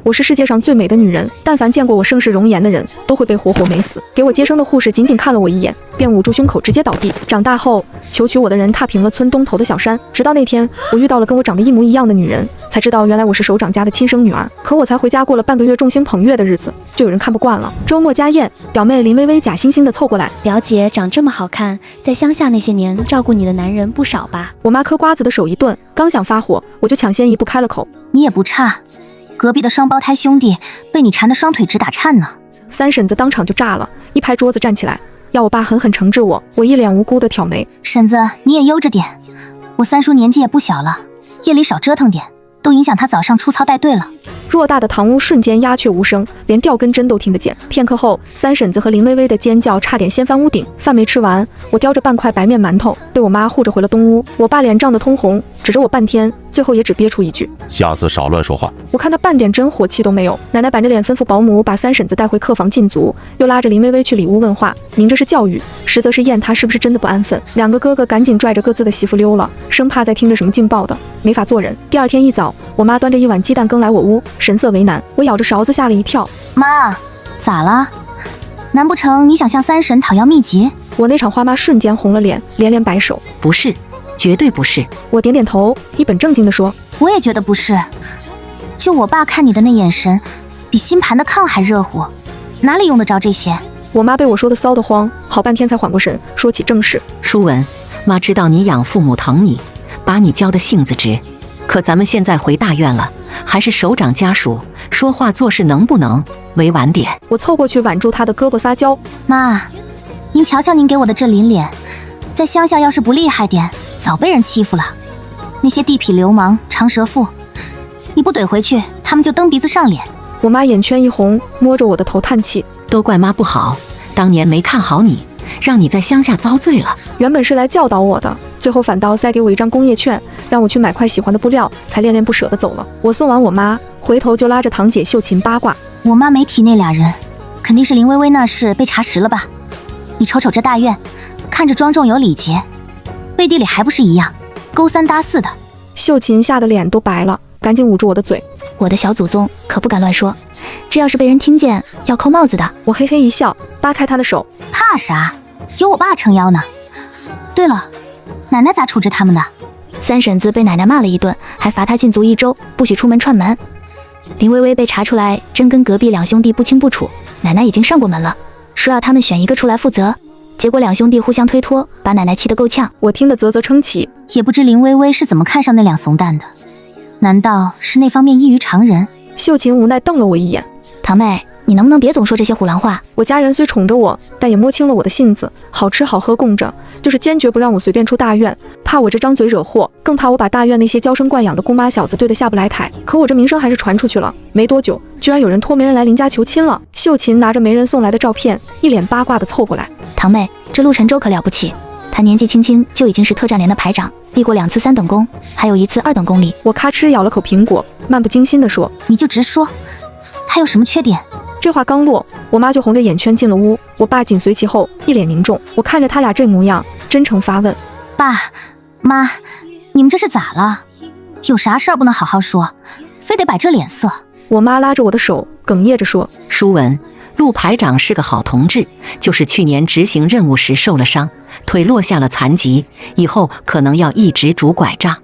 我是世界上最美的女人，但凡见过我盛世容颜的人都会被活活美死。给我接生的护士仅仅看了我一眼，便捂住胸口直接倒地。长大后，求娶我的人踏平了村东头的小山，直到那天，我遇到了跟我长得一模一样的女人，才知道原来我是首长家的亲生女儿。可我才回家过了半个月众星捧月的日子，就有人看不惯了。周末家宴，表妹林薇薇假惺惺地凑过来，表姐长这么好看，在乡下那些年照顾你的男人不少吧？我妈嗑瓜子的手一顿，刚想发火，我就抢先一步开了口，你也不差。隔壁的双胞胎兄弟被你缠得双腿直打颤呢。三婶子当场就炸了，一拍桌子站起来，要我爸狠狠惩治我。我一脸无辜的挑眉，婶子你也悠着点，我三叔年纪也不小了，夜里少折腾点，都影响他早上出操带队了。偌大的堂屋瞬间鸦雀无声，连掉根针都听得见。片刻后，三婶子和林薇薇的尖叫差点掀翻屋顶。饭没吃完，我叼着半块白面馒头，被我妈护着回了东屋。我爸脸涨得通红，指着我半天，最后也只憋出一句：下次少乱说话。我看他半点真火气都没有。奶奶板着脸吩咐保姆把三婶子带回客房禁足，又拉着林薇薇去里屋问话，明着是教育，实则是验她是不是真的不安分。两个哥哥赶紧拽着各自的媳妇溜了，生怕再听着什么劲爆的，没法做人。第二天一早，我妈端着一碗鸡蛋羹来我屋，神色为难。我咬着勺子吓了一跳，妈，咋了？难不成你想向三婶讨要秘籍？我那场花妈瞬间红了脸，连连摆手。不是，绝对不是。我点点头，一本正经地说，我也觉得不是。就我爸看你的那眼神，比新盘的炕还热乎，哪里用得着这些？我妈被我说得骚得慌，好半天才缓过神，说起正事。舒文，妈知道你养父母疼你，把你教的性子直，可咱们现在回大院了，还是首长家属，说话做事能不能委婉点？我凑过去挽住她的胳膊撒娇，妈，您瞧瞧您给我的这凛脸，在乡下要是不厉害点，早被人欺负了。那些地痞流氓、长舌妇，你不怼回去，他们就蹬鼻子上脸。我妈眼圈一红，摸着我的头叹气，都怪妈不好，当年没看好你，让你在乡下遭罪了。原本是来教导我的，最后反倒塞给我一张工业券，让我去买块喜欢的布料，才恋恋不舍地走了。我送完我妈，回头就拉着堂姐秀琴八卦。我妈没提那俩人，肯定是林薇薇那事被查实了吧？你瞅瞅这大院，看着庄重有礼节，背地里还不是一样，勾三搭四的。秀琴吓得脸都白了，赶紧捂住我的嘴。我的小祖宗可不敢乱说，这要是被人听见，要扣帽子的。我嘿嘿一笑，扒开她的手，怕啥？有我爸撑腰呢。对了，奶奶咋处置他们的？三婶子被奶奶骂了一顿，还罚她禁足1周，不许出门串门。林薇薇被查出来真跟隔壁两兄弟不清不楚，奶奶已经上过门了，说要他们选一个出来负责。结果两兄弟互相推脱，把奶奶气得够呛。我听得啧啧称奇，也不知林薇薇是怎么看上那两怂蛋的，难道是那方面异于常人？秀琴无奈瞪了我一眼，堂妹，你能不能别总说这些虎狼话？我家人虽宠着我，但也摸清了我的性子，好吃好喝供着，就是坚决不让我随便出大院，怕我这张嘴惹祸，更怕我把大院那些娇生惯养的姑妈小子对得下不来台。可我这名声还是传出去了，没多久，居然有人托媒人来林家求亲了。秀琴拿着媒人送来的照片，一脸八卦地凑过来，堂妹，这陆晨舟可了不起，他年纪轻轻就已经是特战连的排长，立过2次3等功，还有1次2等功力。我咔哧咬了口苹果，漫不经心地说，你就直说，他有什么缺点？这话刚落，我妈就红着眼圈进了屋，我爸紧随其后，一脸凝重。我看着他俩这模样，真诚发问，爸妈，你们这是咋了？有啥事儿不能好好说，非得摆这脸色？我妈拉着我的手，哽咽着说，舒文，陆排长是个好同志，就是去年执行任务时受了伤，腿落下了残疾，以后可能要一直拄拐杖，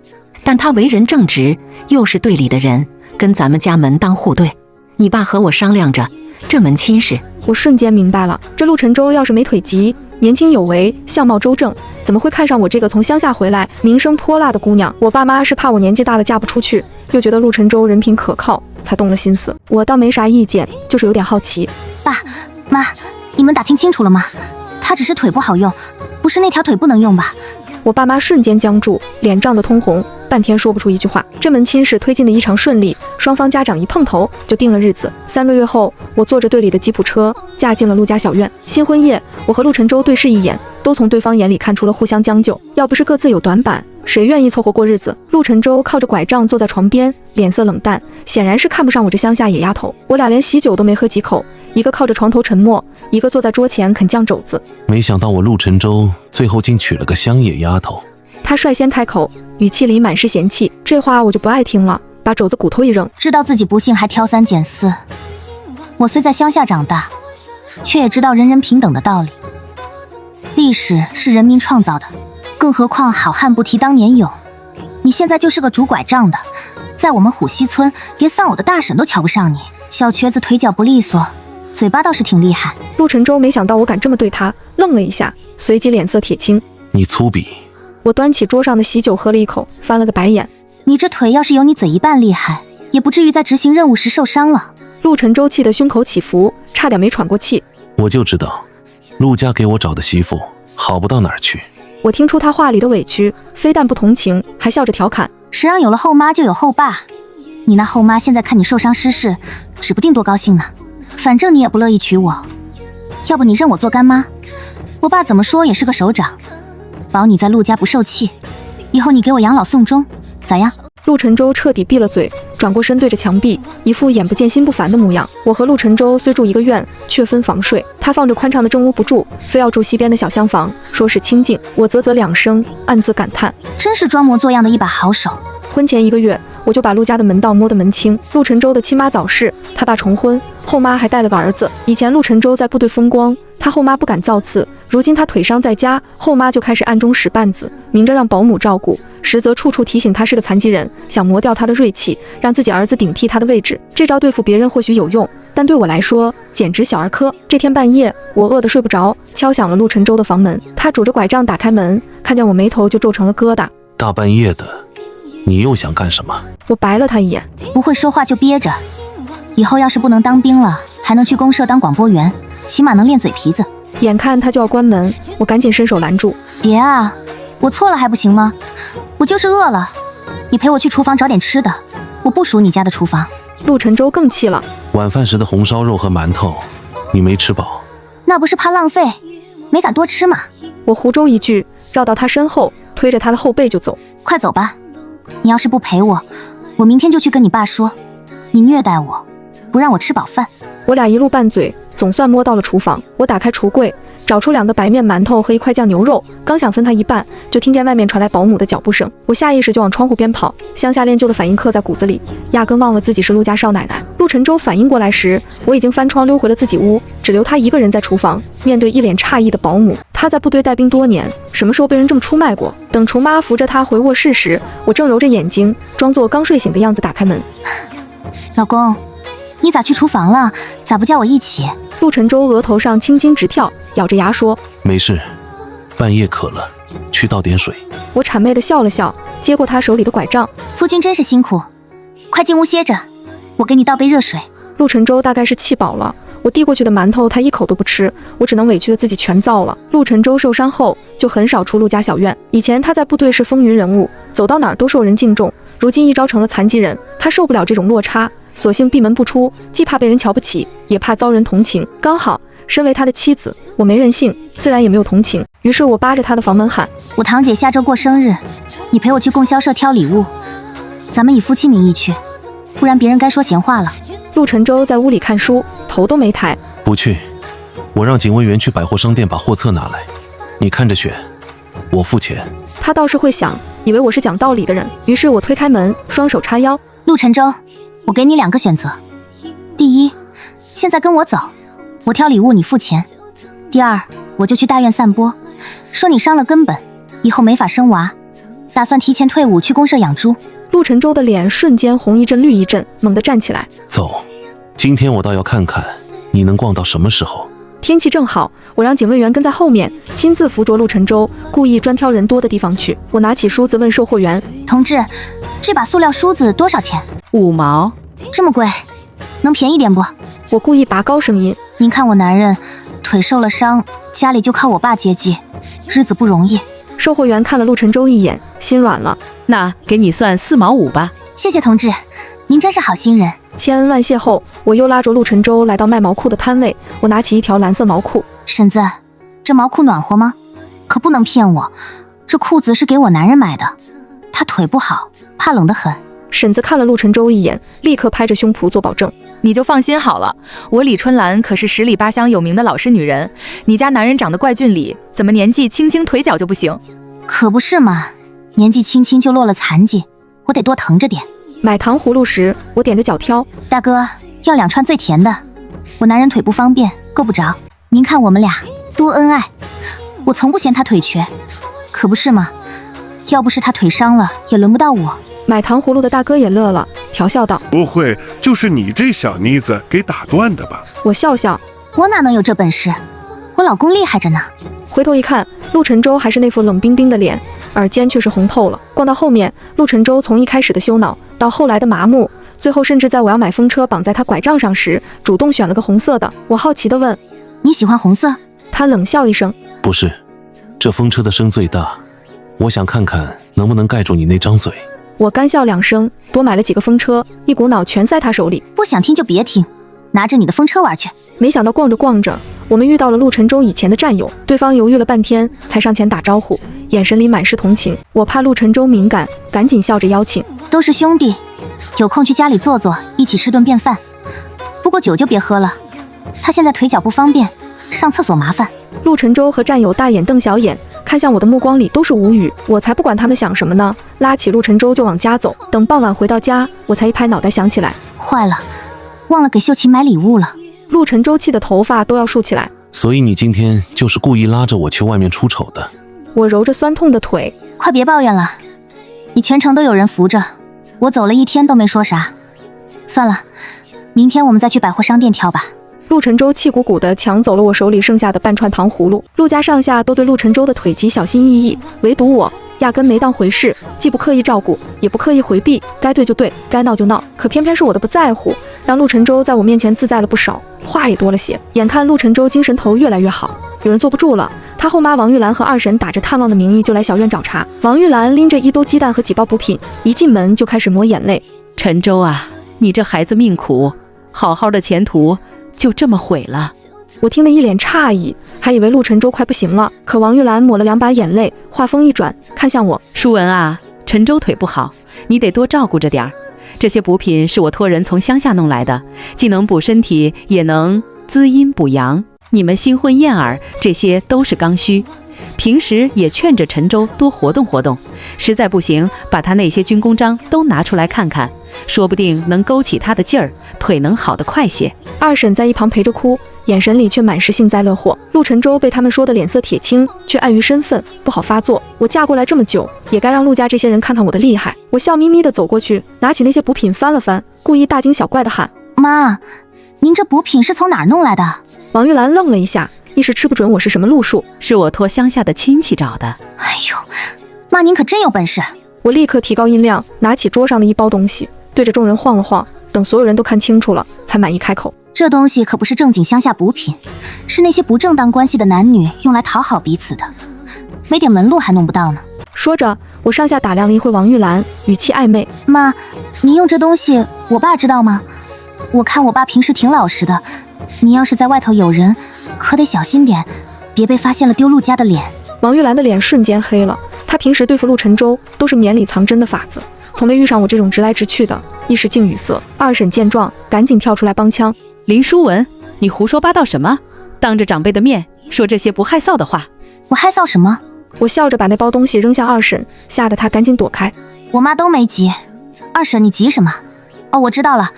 但他为人正直，又是队里的人，跟咱们家门当户对。你爸和我商量着，这门亲事。我瞬间明白了，这陆晨舟要是没腿疾，年轻有为，相貌周正，怎么会看上我这个从乡下回来名声泼辣的姑娘？我爸妈是怕我年纪大了嫁不出去，又觉得陆晨舟人品可靠，才动了心思。我倒没啥意见，就是有点好奇。爸妈，你们打听清楚了吗？他只是腿不好用，不是那条腿不能用吧？我爸妈瞬间僵住，脸涨得通红，半天说不出一句话。这门亲事推进的异常顺利，双方家长一碰头就定了日子。3个月后，我坐着队里的吉普车嫁进了陆家小院。新婚夜，我和陆晨舟对视一眼，都从对方眼里看出了互相将就。要不是各自有短板，谁愿意凑合过日子？陆晨舟靠着拐杖坐在床边，脸色冷淡，显然是看不上我这乡下野丫头。我俩连喜酒都没喝几口，一个靠着床头沉默，一个坐在桌前啃酱肘子。没想到我陆晨舟最后竟娶了个乡野丫头。他率先开口，语气里满是嫌弃。这话我就不爱听了，把肘子骨头一扔。知道自己不幸还挑三拣四。我虽在乡下长大，却也知道人人平等的道理。历史是人民创造的，更何况好汉不提当年勇。你现在就是个拄拐杖的，在我们虎溪村，连丧偶的大婶都瞧不上你。小瘸子腿脚不利索，嘴巴倒是挺厉害。陆晨舟没想到我敢这么对他，愣了一下，随即脸色铁青。你粗鄙！我端起桌上的喜酒喝了一口，翻了个白眼。你这腿要是有你嘴一半厉害，也不至于在执行任务时受伤了。陆晨舟气得胸口起伏，差点没喘过气。我就知道，陆家给我找的媳妇好不到哪儿去。我听出他话里的委屈，非但不同情，还笑着调侃：谁让有了后妈就有后爸？你那后妈现在看你受伤失势，指不定多高兴呢。反正你也不乐意娶我，要不你认我做干妈？我爸怎么说也是个首长，保你在陆家不受气。以后你给我养老送终，咋样？陆晨舟彻底闭了嘴，转过身对着墙壁，一副眼不见心不烦的模样。我和陆晨舟虽住一个院，却分房睡。他放着宽敞的正屋不住，非要住西边的小厢房，说是清静。我啧啧两声，暗自感叹，真是装模作样的一把好手。婚前1个月，我就把陆家的门道摸得门清。陆晨舟的亲妈早逝，他爸重婚，后妈还带了个儿子。以前陆晨舟在部队风光，他后妈不敢造次。如今他腿伤在家，后妈就开始暗中使绊子，明着让保姆照顾，实则处处提醒他是个残疾人，想磨掉他的锐气，让自己儿子顶替他的位置。这招对付别人或许有用，但对我来说简直小儿科。这天半夜，我饿得睡不着，敲响了陆晨舟的房门。他拄着拐杖打开门，看见我眉头就皱成了疙瘩。大半夜的，你又想干什么？我白了他一眼。不会说话就憋着，以后要是不能当兵了，还能去公社当广播员，起码能练嘴皮子。眼看他就要关门，我赶紧伸手拦住。别啊，我错了还不行吗？我就是饿了，你陪我去厨房找点吃的，我不属你家的厨房。陆晨舟更气了。晚饭时的红烧肉和馒头，你没吃饱？那不是怕浪费，没敢多吃嘛。我胡诌一句，绕到他身后，推着他的后背就走。快走吧，你要是不陪我，我明天就去跟你爸说，你虐待我，不让我吃饱饭。我俩一路拌嘴，总算摸到了厨房。我打开橱柜，找出2个白面馒头和1块酱牛肉，刚想分他一半，就听见外面传来保姆的脚步声。我下意识就往窗户边跑，乡下练就的反应刻在骨子里，压根忘了自己是陆家少奶奶。陆晨舟反应过来时，我已经翻窗溜回了自己屋，只留他一个人在厨房，面对一脸诧异的保姆。他在部队带兵多年，什么时候被人这么出卖过？等厨妈扶着他回卧室时，我正揉着眼睛，装作刚睡醒的样子打开门。老公，你咋去厨房了？咋不叫我一起？陆晨舟额头上青筋直跳，咬着牙说：没事，半夜渴了，去倒点水。我谄媚地笑了笑，接过他手里的拐杖。夫君真是辛苦，快进屋歇着，我给你倒杯热水。陆晨舟大概是气饱了，我递过去的馒头他一口都不吃，我只能委屈的自己全造了。陆晨舟受伤后就很少出陆家小院，以前他在部队是风云人物，走到哪儿都受人敬重，如今一朝成了残疾人，他受不了这种落差，索性闭门不出，既怕被人瞧不起，也怕遭人同情。刚好身为他的妻子，我没任性，自然也没有同情，于是我扒着他的房门喊：我堂姐下周过生日，你陪我去供销社挑礼物，咱们以夫妻名义去，不然别人该说闲话了。陆晨舟在屋里看书，头都没抬。不去，我让警卫员去百货商店把货册拿来，你看着选，我付钱。他倒是会想，以为我是讲道理的人，于是我推开门，双手叉腰。陆晨舟，我给你2个选择，第一，现在跟我走，我挑礼物你付钱；第二，我就去大院散播，说你伤了根本，以后没法生娃，打算提前退伍去公社养猪。陆晨舟的脸瞬间红一阵绿一阵，猛地站起来。走，今天我倒要看看你能逛到什么时候。天气正好，我让警卫员跟在后面，亲自扶着陆晨舟，故意专挑人多的地方去。我拿起梳子问售货员：同志，这把塑料梳子多少钱？5毛。这么贵，能便宜点不？我故意拔高声音。您看我男人腿受了伤，家里就靠我爸接济，日子不容易。售货员看了陆晨舟一眼，心软了。那给你算4毛5吧。谢谢同志，您真是好心人。千恩万谢后，我又拉着陆晨舟来到卖毛裤的摊位。我拿起一条蓝色毛裤。婶子，这毛裤暖和吗？可不能骗我，这裤子是给我男人买的，他腿不好，怕冷得很。婶子看了陆晨舟一眼，立刻拍着胸脯做保证：你就放心好了，我李春兰可是10里8乡有名的老实女人，你家男人长得怪俊丽，怎么年纪轻轻腿脚就不行？可不是嘛，年纪轻轻就落了残疾，我得多疼着点。买糖葫芦时，我踮着脚挑。大哥，要2串最甜的。我男人腿不方便，够不着。您看我们俩多恩爱，我从不嫌他腿瘸，可不是吗？要不是他腿伤了，也轮不到我。买糖葫芦的大哥也乐了，调笑道：“不会就是你这小妮子给打断的吧？”我笑笑：“我哪能有这本事？我老公厉害着呢。”回头一看，陆晨舟还是那副冷冰冰的脸，耳尖却是红透了。逛到后面，陆晨舟从一开始的羞恼到后来的麻木，最后甚至在我要买风车绑在他拐杖上时，主动选了个红色的。我好奇地问：“你喜欢红色？”他冷笑一声：“不是，这风车的声最大，我想看看能不能盖住你那张嘴。”我干笑2声，多买了几个风车，一股脑全塞他手里。不想听就别听，拿着你的风车玩去。没想到逛着逛着，我们遇到了陆晨舟以前的战友，对方犹豫了半天，才上前打招呼，眼神里满是同情。我怕陆晨舟敏感，赶紧笑着邀请：“都是兄弟，有空去家里坐坐，一起吃顿便饭。不过酒就别喝了，他现在腿脚不方便，上厕所麻烦。”陆晨舟和战友大眼瞪小眼，看向我的目光里都是无语。我才不管他们想什么呢，拉起陆晨舟就往家走。等傍晚回到家，我才一拍脑袋想起来，坏了，忘了给秀琴买礼物了。陆晨舟气的头发都要竖起来。所以你今天就是故意拉着我去外面出丑的？我揉着酸痛的腿，快别抱怨了，你全程都有人扶着，我走了1天都没说啥。算了，明天我们再去百货商店挑吧。陆晨舟气鼓鼓地抢走了我手里剩下的半串糖葫芦。陆家上下都对陆晨舟的腿疾小心翼翼，唯独我压根没当回事，既不刻意照顾，也不刻意回避，该对就对，该闹就闹。可偏偏是我的不在乎，让陆晨舟在我面前自在了不少，话也多了些。眼看陆晨舟精神头越来越好，有人坐不住了，他后妈王玉兰和二婶打着探望的名义就来小院找茬。王玉兰拎着1兜鸡蛋和几包补品，一进门就开始抹眼泪。晨舟啊，你这孩子命苦，好好的前途就这么毁了。我听得一脸诧异，还以为陆晨舟快不行了。可王玉兰抹了2把眼泪，话锋一转，看向我：“舒文啊，晨舟腿不好，你得多照顾着点儿。这些补品是我托人从乡下弄来的，既能补身体，也能滋阴补阳。你们新婚燕尔，这些都是刚需。平时也劝着晨舟多活动活动，实在不行，把他那些军功章都拿出来看看，说不定能勾起他的劲儿，腿能好得快些。”二婶在一旁陪着哭，眼神里却满是幸灾乐祸。陆晨舟被他们说的脸色铁青，却碍于身份不好发作。我嫁过来这么久，也该让陆家这些人看看我的厉害。我笑眯眯地走过去，拿起那些补品翻了翻，故意大惊小怪地喊：“妈，您这补品是从哪儿弄来的？”王玉兰愣了一下，一时吃不准我是什么路数。是我托乡下的亲戚找的。哎呦，妈您可真有本事。我立刻提高音量，拿起桌上的1包东西，对着众人晃了晃，等所有人都看清楚了，才满意开口：“这东西可不是正经乡下补品，是那些不正当关系的男女用来讨好彼此的，没点门路还弄不到呢。”说着，我上下打量了一会王玉兰，语气暧昧：“妈，您用这东西，我爸知道吗？我看我爸平时挺老实的，你要是在外头有人，可得小心点，别被发现了丢陆家的脸。”王玉兰的脸瞬间黑了，她平时对付陆晨舟都是绵里藏针的法子，从没遇上我这种直来直去的，一时竟语塞。二婶见状，赶紧跳出来帮腔：“林淑文，你胡说八道什么？当着长辈的面说这些不害臊的话。”“我害臊什么？”我笑着把那包东西扔向二婶，吓得她赶紧躲开。我妈都没急，二婶你急什么？哦，我知道了，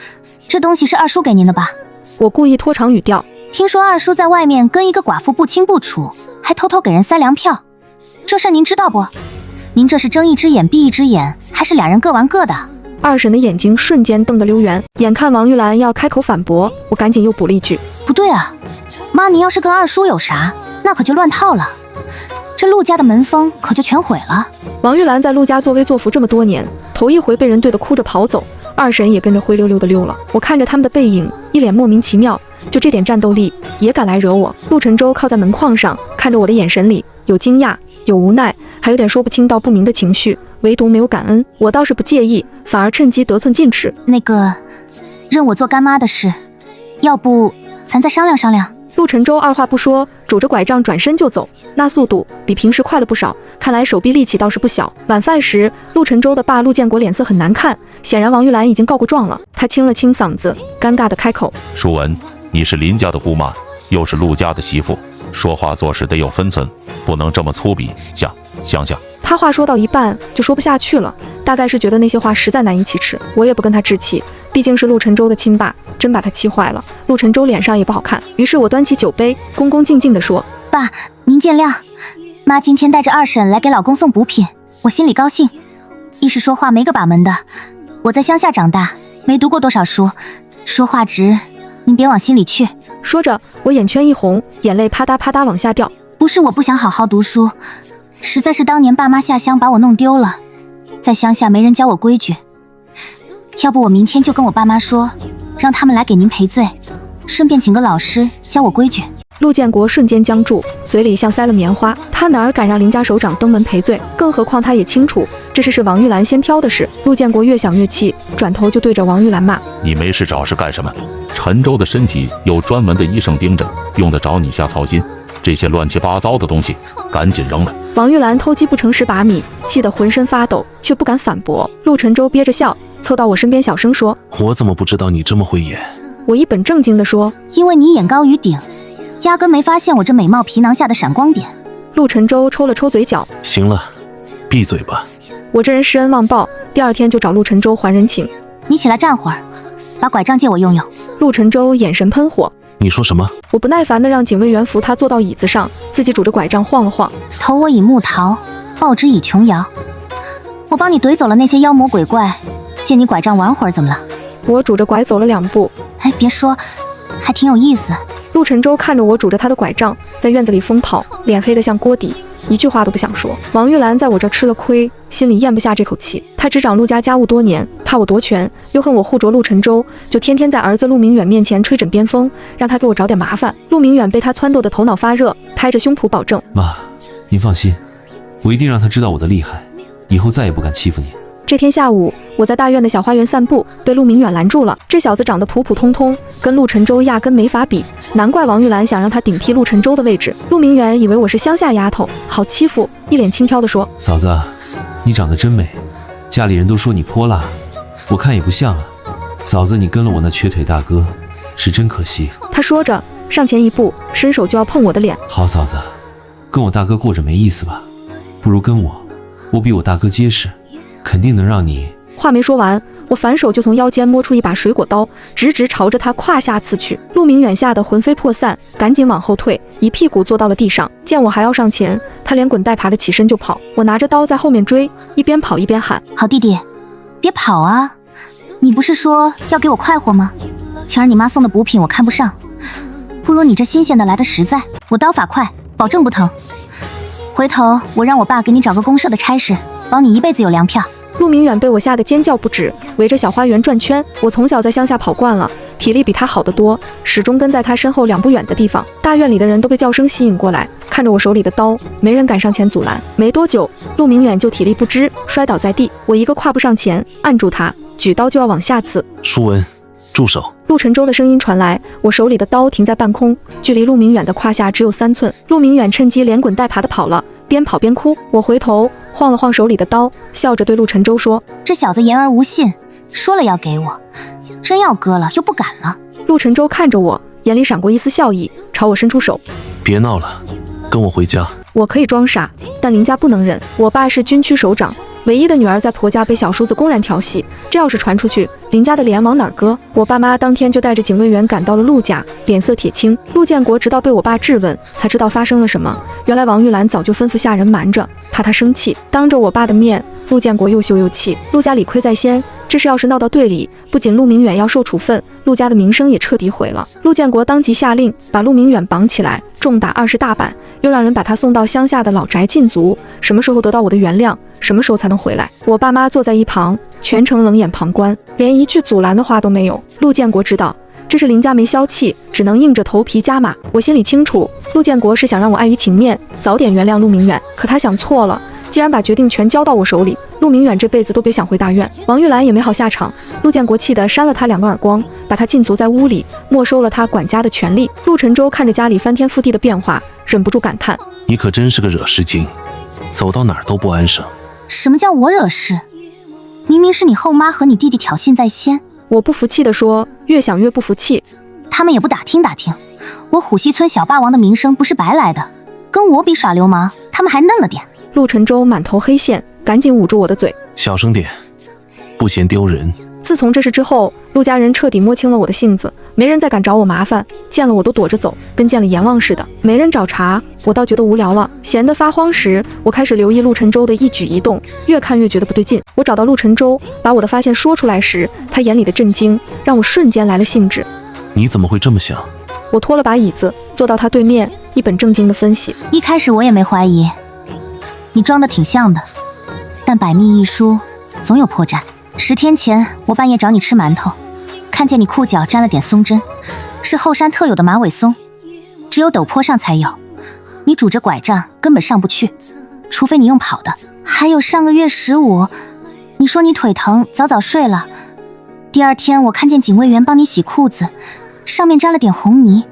这东西是二叔给您的吧？我故意拖长语调：“听说二叔在外面跟一个寡妇不清不楚，还偷偷给人塞粮票，这事您知道不？您这是睁一只眼闭一只眼，还是俩人各玩各的？”二婶的眼睛瞬间瞪得溜圆，眼看王玉兰要开口反驳，我赶紧又补了一句：“不对啊，妈，您要是跟二叔有啥，那可就乱套了，这陆家的门风可就全毁了。”王玉兰在陆家作威作福这么多年，头一回被人对得哭着跑走，二婶也跟着灰溜溜的溜了。我看着他们的背影，一脸莫名其妙，就这点战斗力也敢来惹我。陆晨舟靠在门框上，看着我的眼神里有惊讶，有无奈，还有点说不清道不明的情绪，唯独没有感恩。我倒是不介意，反而趁机得寸进尺：“那个，认我做干妈的事，要不咱再商量商量。”陆晨舟二话不说，拄着拐杖转身就走，那速度比平时快了不少，看来手臂力气倒是不小。晚饭时，陆晨舟的爸陆建国脸色很难看，显然王玉兰已经告过状了。他清了清嗓子，尴尬地开口：“淑文，你是林家的姑妈，又是陆家的媳妇，说话做事得有分寸，不能这么粗鄙。想想。”他话说到一半就说不下去了，大概是觉得那些话实在难以启齿，我也不跟他置气，毕竟是陆晨舟的亲爸，真把他气坏了，陆晨舟脸上也不好看。于是我端起酒杯，恭恭敬敬地说：“爸，您见谅，妈今天带着二婶来给老公送补品，我心里高兴。一是说话没个把门的，我在乡下长大，没读过多少书，说话直，您别往心里去。”说着，我眼圈一红，眼泪啪嗒啪嗒往下掉。不是我不想好好读书，实在是当年爸妈下乡把我弄丢了，在乡下没人教我规矩。要不我明天就跟我爸妈说，让他们来给您赔罪，顺便请个老师教我规矩。陆建国瞬间僵住，嘴里像塞了棉花。他哪儿敢让林家首长登门赔罪？更何况他也清楚，这事是王玉兰先挑的事。陆建国越想越气，转头就对着王玉兰骂：“你没事找事干什么？陈州的身体有专门的医生盯着，用得着你瞎操心？这些乱七八糟的东西，赶紧扔了！”王玉兰偷鸡不成蚀把米，气得浑身发抖，却不敢反驳。陆晨舟憋着笑，凑到我身边小声说：“我怎么不知道你这么会演？”我一本正经地说：“因为你眼高于顶，压根没发现我这美貌皮囊下的闪光点。”陆晨舟抽了抽嘴角：“行了，闭嘴吧。”我这人施恩忘报，第二天就找陆晨舟还人情。你起来站会儿，把拐杖借我用用。陆晨舟眼神喷火：“你说什么？”我不耐烦地让警卫员扶他坐到椅子上，自己拄着拐杖晃了晃。投我以木桃，报之以琼瑶。我帮你怼走了那些妖魔鬼怪，借你拐杖玩会儿，怎么了？我拄着拐走了2步。哎，别说，还挺有意思。陆晨舟看着我拄着他的拐杖在院子里疯跑，脸黑得像锅底，一句话都不想说。王玉兰在我这吃了亏，心里咽不下这口气。她执掌陆家家务多年，怕我夺权，又恨我护着陆晨舟，就天天在儿子陆明远面前吹枕边风，让他给我找点麻烦。陆明远被他撺掇得头脑发热，拍着胸脯保证：“妈，您放心，我一定让他知道我的厉害，以后再也不敢欺负你。”这天下午，我在大院的小花园散步，被陆明远拦住了。这小子长得普普通通，跟陆晨舟压根没法比，难怪王玉兰想让他顶替陆晨舟的位置。陆明远以为我是乡下丫头，好欺负，一脸轻佻地说：“嫂子，你长得真美，家里人都说你泼辣，我看也不像啊。嫂子，你跟了我那瘸腿大哥，是真可惜。”他说着上前一步，伸手就要碰我的脸。好嫂子，跟我大哥过着没意思吧？不如跟我比我大哥结实，肯定能让你……话没说完，我反手就从腰间摸出一把水果刀，直直朝着他胯下刺去。陆明远吓得魂飞魄散，赶紧往后退，一屁股坐到了地上。见我还要上前，他连滚带爬的起身就跑。我拿着刀在后面追，一边跑一边喊：“好弟弟，别跑啊！你不是说要给我快活吗？晴儿你妈送的补品我看不上，不如你这新鲜的来的实在。我刀法快，保证不疼。回头我让我爸给你找个公社的差事，保你一辈子有粮票。”陆明远被我吓得尖叫不止，围着小花园转圈。我从小在乡下跑惯了，体力比他好得多，始终跟在他身后2步远的地方。大院里的人都被叫声吸引过来，看着我手里的刀，没人敢上前阻拦。没多久，陆明远就体力不支，摔倒在地。我一个跨步上前，按住他，举刀就要往下刺。舒文，住手！陆晨舟的声音传来，我手里的刀停在半空，距离陆明远的胯下只有3寸。陆明远趁机连滚带爬地跑了，边跑边哭。我回头晃了晃手里的刀，笑着对陆晨舟说：“这小子言而无信，说了要给我，真要割了又不敢了。”陆晨舟看着我，眼里闪过一丝笑意，朝我伸出手：“别闹了，跟我回家。”我可以装傻，但林家不能忍。我爸是军区首长，唯一的女儿在婆家被小叔子公然调戏，这要是传出去，林家的脸往哪儿搁？我爸妈当天就带着警卫员赶到了陆家，脸色铁青。陆建国直到被我爸质问，才知道发生了什么。原来王玉兰早就吩咐下人瞒着，怕他生气。当着我爸的面，陆建国又羞又气。陆家理亏在先，这事要是闹到队里，不仅陆明远要受处分，陆家的名声也彻底毁了。陆建国当即下令把陆明远绑起来，重打20大板，又让人把他送到乡下的老宅禁足。什么时候得到我的原谅，什么时候才能回来？我爸妈坐在一旁，全程冷眼旁观，连一句阻拦的话都没有。陆建国知道这是林家没消气，只能硬着头皮加码。我心里清楚，陆建国是想让我碍于情面，早点原谅陆明远。可他想错了，既然把决定权交到我手里，陆明远这辈子都别想回大院。王玉兰也没好下场，陆建国气得扇了他2个耳光，把他禁足在屋里，没收了他管家的权利。陆晨舟看着家里翻天覆地的变化，忍不住感叹：“你可真是个惹事精，走到哪儿都不安生。”什么叫我惹事？明明是你后妈和你弟弟挑衅在先。我不服气地说，越想越不服气。他们也不打听打听，我虎溪村小霸王的名声不是白来的，跟我比耍流氓，他们还嫩了点。陆晨舟满头黑线，赶紧捂住我的嘴。小声点，不嫌丢人。自从这事之后，陆家人彻底摸清了我的性子，没人再敢找我麻烦，见了我都躲着走，跟见了阎王似的。没人找茬，我倒觉得无聊了。闲得发慌时，我开始留意陆晨舟的一举一动，越看越觉得不对劲。我找到陆晨舟，把我的发现说出来时，他眼里的震惊让我瞬间来了兴致。你怎么会这么想？我拖了把椅子，坐到他对面，一本正经地分析。一开始我也没怀疑，你装的挺像的，但百密一疏，总有破绽。10天前，我半夜找你吃馒头，看见你裤脚沾了点松针，是后山特有的马尾松，只有陡坡上才有。你拄着拐杖根本上不去，除非你用跑的。还有上个月15，你说你腿疼，早早睡了。第2天，我看见警卫员帮你洗裤子，上面沾了点红泥，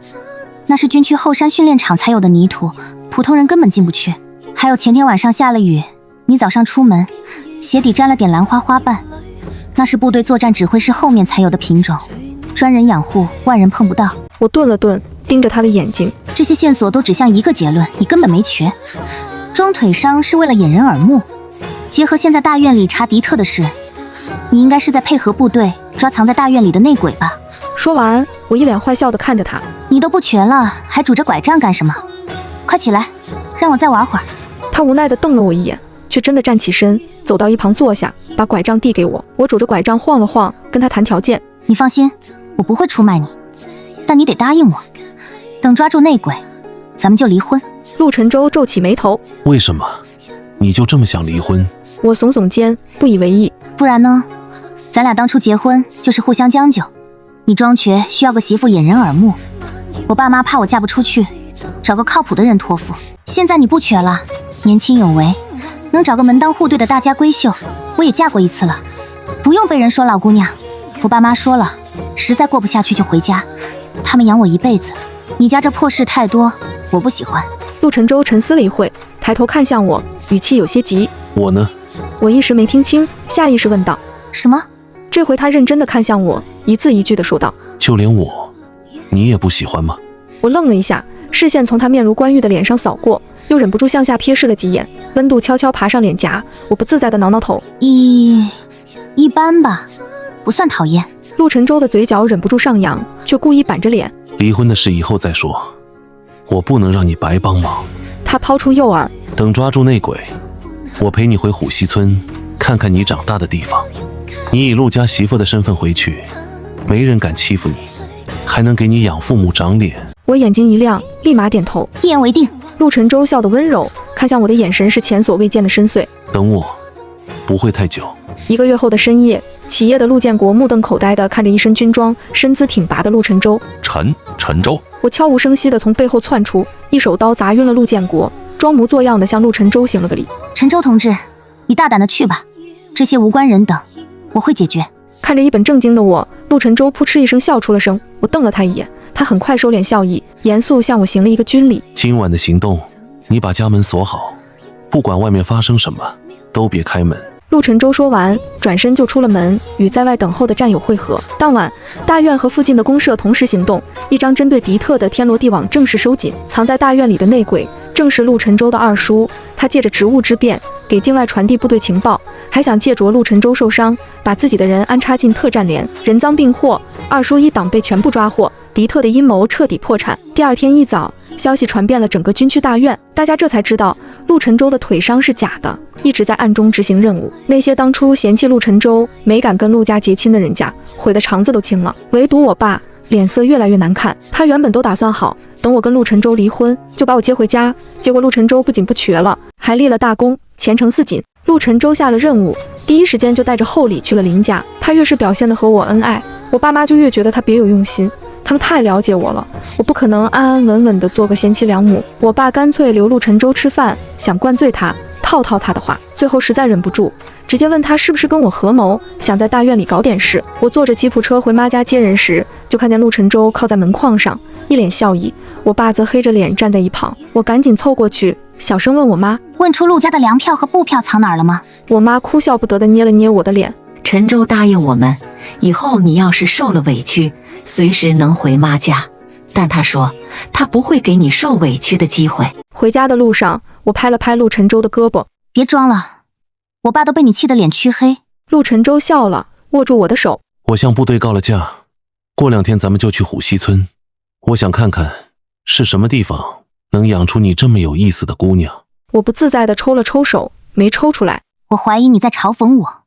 那是军区后山训练场才有的泥土，普通人根本进不去。还有前天晚上下了雨，你早上出门，鞋底沾了点兰花花瓣。那是部队作战指挥室后面才有的品种，专人养护，外人碰不到。我顿了顿，盯着他的眼睛。这些线索都指向一个结论，你根本没瘸。装腿伤是为了掩人耳目，结合现在大院里查迪特的事，你应该是在配合部队抓藏在大院里的内鬼吧？说完，我一脸坏笑地看着他。你都不瘸了，还拄着拐杖干什么？快起来，让我再玩会儿。他无奈地瞪了我一眼，却真的站起身，走到一旁坐下，把拐杖递给我。我拄着拐杖晃了晃，跟他谈条件。你放心，我不会出卖你，但你得答应我，等抓住内鬼，咱们就离婚。陆晨舟皱起眉头。为什么？你就这么想离婚？我耸耸肩，不以为意。不然呢？咱俩当初结婚就是互相将就，你装瘸需要个媳妇掩人耳目，我爸妈怕我嫁不出去，找个靠谱的人托付。现在你不瘸了，年轻有为，能找个门当户对的大家闺秀，我也嫁过一次了，不用被人说老姑娘。我爸妈说了，实在过不下去就回家，他们养我一辈子。你家这破事太多，我不喜欢。陆晨舟沉思了一会，抬头看向我，语气有些急。我呢？我一时没听清，下意识问道。什么？这回他认真地看向我，一字一句地说道。就连我，你也不喜欢吗？我愣了一下，视线从他面如冠玉的脸上扫过，又忍不住向下瞥视了几眼，温度悄悄爬上脸颊。我不自在地挠挠头。一般吧，不算讨厌。陆晨舟的嘴角忍不住上扬，却故意板着脸。离婚的事以后再说，我不能让你白帮忙。他抛出诱饵。等抓住内鬼，我陪你回虎溪村看看你长大的地方。你以陆家媳妇的身份回去，没人敢欺负你，还能给你养父母长脸。我眼睛一亮，立马点头，一言为定。陆晨舟笑得温柔，看向我的眼神是前所未见的深邃。等我，不会太久。1个月后的深夜，起夜的陆建国目瞪口呆地看着一身军装、身姿挺拔的陆晨舟。陈舟，我悄无声息地从背后窜出，一手刀砸晕了陆建国，装模作样地向陆晨舟行了个礼。陈舟同志，你大胆地去吧，这些无关人等，我会解决。看着一本正经的我，陆晨舟扑哧一声笑出了声。我瞪了他一眼，他很快收敛笑意，严肃向我行了一个军礼。今晚的行动，你把家门锁好，不管外面发生什么，都别开门。陆晨舟说完，转身就出了门，与在外等候的战友会合。当晚，大院和附近的公社同时行动，一张针对敌特的天罗地网正式收紧。藏在大院里的内鬼，正是陆晨舟的二叔。他借着职务之便，给境外传递部队情报，还想借着陆晨舟受伤，把自己的人安插进特战连。人赃并获，二叔一党被全部抓获，敌特的阴谋彻底破产。第2天一早，消息传遍了整个军区大院，大家这才知道陆晨舟的腿伤是假的，一直在暗中执行任务。那些当初嫌弃陆晨舟没敢跟陆家结亲的人家，悔得肠子都青了。唯独我爸脸色越来越难看，他原本都打算好，等我跟陆晨舟离婚，就把我接回家。结果陆晨舟不仅不瘸了，还立了大功，前程似锦。陆晨舟下了任务，第一时间就带着厚礼去了林家。他越是表现得和我恩爱，我爸妈就越觉得他别有用心。他们太了解我了，我不可能安安稳稳地做个贤妻良母。我爸干脆留陆晨舟吃饭，想灌醉他，套他的话。最后实在忍不住，直接问他是不是跟我合谋，想在大院里搞点事。我坐着吉普车回妈家接人时，就看见陆晨舟靠在门框上，一脸笑意。我爸则黑着脸站在一旁，我赶紧凑过去，小声问我妈：问出陆家的粮票和布票藏哪儿了吗？我妈哭笑不得地捏了捏我的脸。陈舟答应我们，以后你要是受了委屈，随时能回妈家，但他说他不会给你受委屈的机会。回家的路上，我拍了拍陆晨舟的胳膊：别装了，我爸都被你气得脸黢黑。陆晨舟笑了，握住我的手。我向部队告了假，过2天咱们就去虎溪村。我想看看是什么地方能养出你这么有意思的姑娘。我不自在地抽了抽手，没抽出来。我怀疑你在嘲讽我，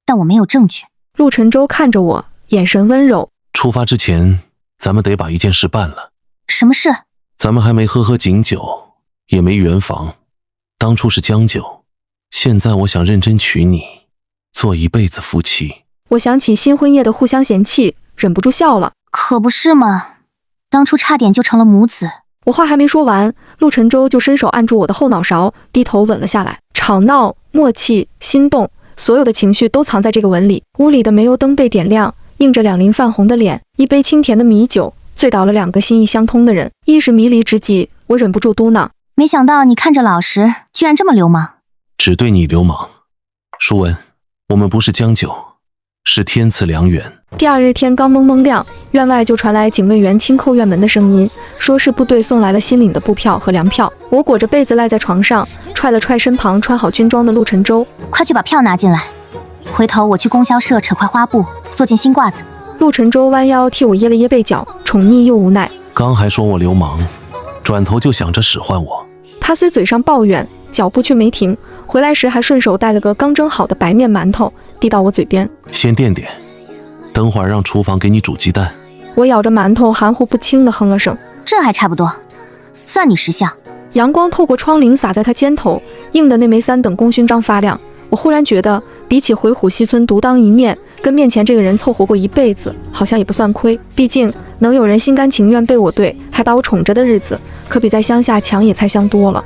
但我没有证据。陆晨舟看着我，眼神温柔。出发之前，咱们得把一件事办了。什么事？咱们还没喝井酒，也没圆房，当初是将就，现在我想认真娶你，做一辈子夫妻。我想起新婚夜的互相嫌弃，忍不住笑了。可不是嘛，当初差点就成了母子。我话还没说完，陆晨舟就伸手按住我的后脑勺，低头吻了下来。吵闹、默契、心动，所有的情绪都藏在这个吻里。屋里的煤油灯被点亮，映着2鳞泛红的脸，一杯清甜的米酒醉倒了2个心意相通的人。意识迷离之际，我忍不住嘟囔：没想到你看着老实，居然这么流氓。只对你流氓。舒文，我们不是将就，是天赐良缘。第2日天刚蒙蒙亮，院外就传来警卫员轻叩院门的声音，说是部队送来了新领的布票和粮票。我裹着被子赖在床上，踹了踹身旁穿好军装的陆晨舟：快去把票拿进来，回头我去供销社扯块花布做件新褂子。陆晨舟弯腰替我掖了掖被角，宠溺又无奈。刚还说我流氓，转头就想着使唤我。他虽嘴上抱怨，脚步却没停，回来时还顺手带了个刚蒸好的白面馒头递到我嘴边：先垫垫，等会儿让厨房给你煮鸡蛋。我咬着馒头，含糊不清地哼了声：这还差不多，算你识相。阳光透过窗棂洒在他肩头，映得那枚3等功勋章发亮。我忽然觉得，比起回虎溪村独当一面，跟面前这个人凑合过一辈子，好像也不算亏。毕竟能有人心甘情愿被我对，还把我宠着的日子，可比在乡下强也才香多了。